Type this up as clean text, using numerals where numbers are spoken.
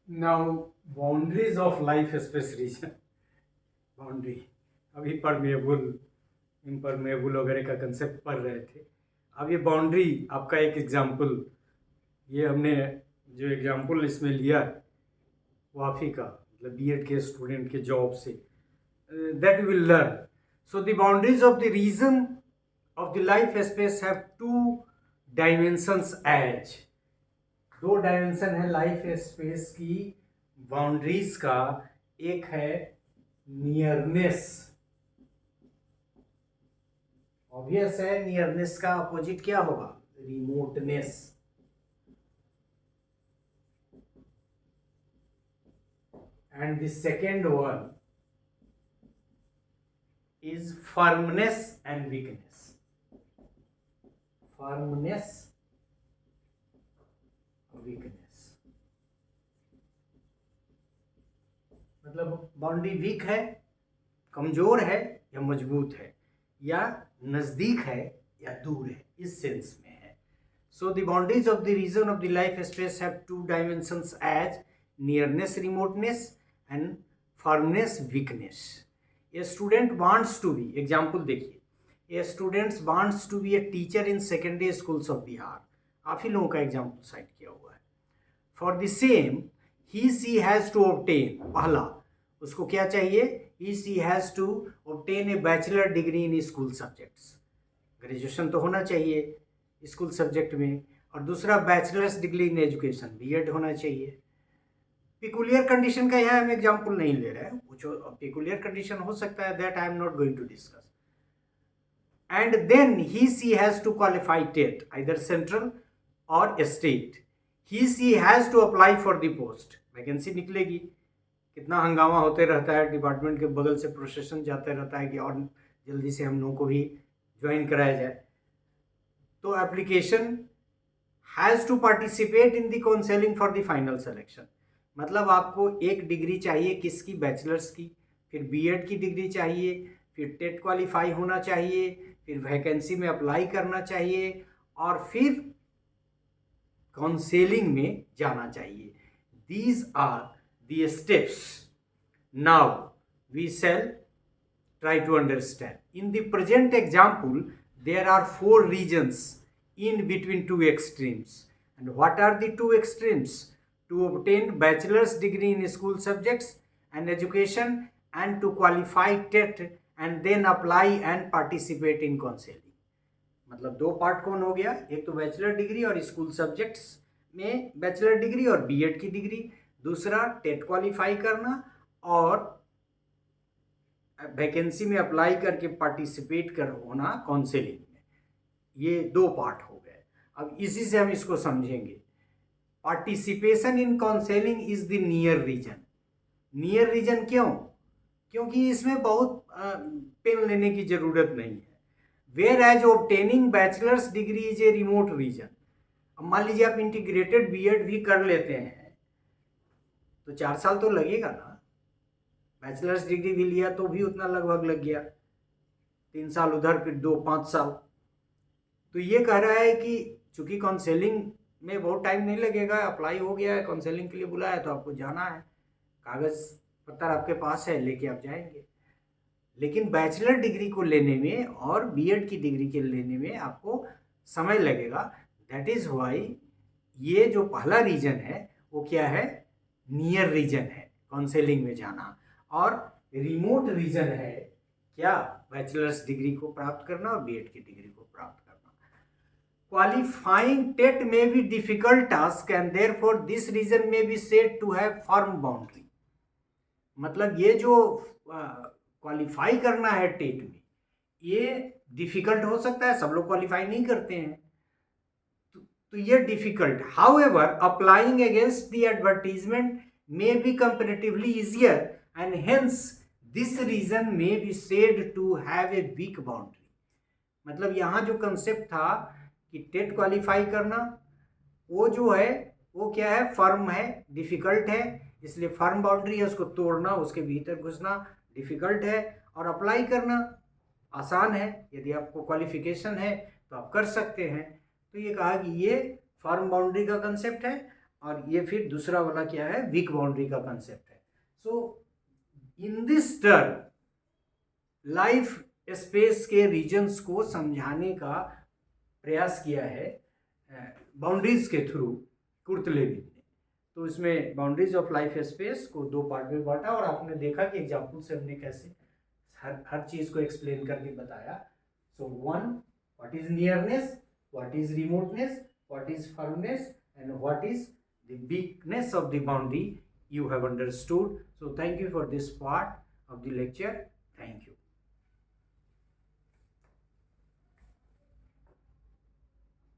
Now, boundaries of life space region. Boundary, अभी permeable impermeable वगैरह का कंसेप्ट पढ़ रहे थे। अब ये बाउंड्री आपका एक एग्जाम्पल, ये हमने जो एग्जाम्पल इसमें लिया है वो आप ही का मतलब बीएड के स्टूडेंट के जॉब से, that you will learn. So the boundaries of the region of the life space have two dimensions as. दो डायमेंशन है लाइफ स्पेस की बाउंड्रीज का। एक है नियरनेस, ऑब्वियस है नियरनेस का अपोजिट क्या होगा, remoteness. And the second one is firmness and weakness. Firmness, weakness मतलब बाउंड्री वीक है, कमजोर है या मजबूत है, या नजदीक है या दूर है, इस सेंस में है। So the boundaries of the region of the life space have two dimensions as nearness remoteness and firmness weakness. A student wants to be, example देखिए, a student wants to be a teacher in secondary schools of Bihar. आप ही लोगों का example cite किया हुआ है। For the same he she has to obtain, पहला उसको क्या चाहिए, he she has to obtain a bachelor degree in school subjects, graduation तो होना चाहिए स्कूल सब्जेक्ट में, और दूसरा bachelors degree in education, BEd होना चाहिए। पिकुलियर कंडीशन का यहाँ हम एग्जाम्पल नहीं ले रहे हैं, कुछ पिकुलियर कंडीशन हो सकता है, that I am not going to discuss. And then he she has to qualify TET either central और state. He she has to apply for the post, vacancy निकलेगी, कितना हंगामा होते रहता है, डिपार्टमेंट के बगल से प्रोसेशन जाते रहता है कि और जल्दी से हम लोगों को भी ज्वाइन कराया जाए। तो application has to participate in the counselling for the final selection. मतलब आपको एक डिग्री चाहिए किसकी, बैचलर्स की, फिर बीएड की डिग्री चाहिए, फिर टेट क्वालिफाई होना चाहिए, फिर वैकेंसी में अप्लाई करना चाहिए, और फिर काउंसलिंग में जाना चाहिए। These are the steps. Now we shall try to understand. In the present example, there are 4 regions in between two extremes. And what are the two extremes? To obtain bachelor's degree in school subjects and education, and to qualify TET and then apply and participate in counseling. मतलब दो part कौन हो गया, एक तो bachelor degree और school subjects में bachelor degree और बीएड की डिग्री, दूसरा टेट क्वालिफाई करना और वैकेंसी में अप्लाई करके पार्टिसिपेट कर होना काउंसलिंग में। ये दो पार्ट हो गए। अब इसी से हम इसको समझेंगे। Participation in counselling is the near reason. Near reason क्यों? क्योंकि इसमें बहुत पेन लेने की जरूरत नहीं है। Whereas obtaining bachelors degree is a remote reason. अब मान लीजिए आप इंटीग्रेटेड बीएड भी कर लेते हैं तो 4 साल तो लगेगा ना, बैचलर्स डिग्री भी लिया तो भी उतना लगभग लग गया, 3 साल उधर फिर 5 साल। तो ये कह रहा है कि चूंकि काउंसलिंग में बहुत टाइम नहीं लगेगा, अप्लाई हो गया है, काउंसलिंग के लिए बुलाया तो आपको जाना है, कागज़ पत्तर आपके पास है, लेके आप जाएंगे। लेकिन बैचलर डिग्री को लेने में और बीएड की डिग्री के लेने में आपको समय लगेगा। दैट इज़ वाई ये जो पहला रीजन है वो क्या है, नियर रीजन है काउंसलिंग में जाना, और रिमोट रीजन है क्या, बैचलर्स डिग्री को प्राप्त करना और बीएड की डिग्री को प्राप्त करना। Qualifying TET may be difficult task and therefore this reason may be said to have firm boundary. मतलब ये जो क्वालिफाई करना है टेट में, ये डिफिकल्ट हो सकता है, सब लोग क्वालिफाई नहीं करते हैं, तो ये difficult. However applying against the advertisement may be comparatively easier and hence this reason may be said to have a weak boundary. मतलब यहाँ जो कंसेप्ट था कि टेट क्वालिफाई करना, वो जो है वो क्या है, फर्म है, डिफिकल्ट है, इसलिए फर्म बाउंड्री है, उसको तोड़ना, उसके भीतर घुसना डिफिकल्ट है, और अप्लाई करना आसान है, यदि आपको क्वालिफिकेशन है तो आप कर सकते हैं। तो ये कहा कि ये फर्म बाउंड्री का कंसेप्ट है, और ये फिर दूसरा वाला क्या है, वीक बाउंड्री का कंसेप्ट है. So in this term life space के रीजन्स को समझाने का प्रयास किया है बाउंड्रीज के थ्रू कुर्तलेविन ने. तो इसमें बाउंड्रीज ऑफ लाइफ स्पेस को दो पार्ट में बांटा और आपने देखा कि एग्जाम्पल से हमने कैसे हर चीज़ को एक्सप्लेन करके बताया. So one, what is nearness, what is remoteness, what is firmness and what is the weakness of the boundary you have understood. So thank you for this part of the lecture. Thank you.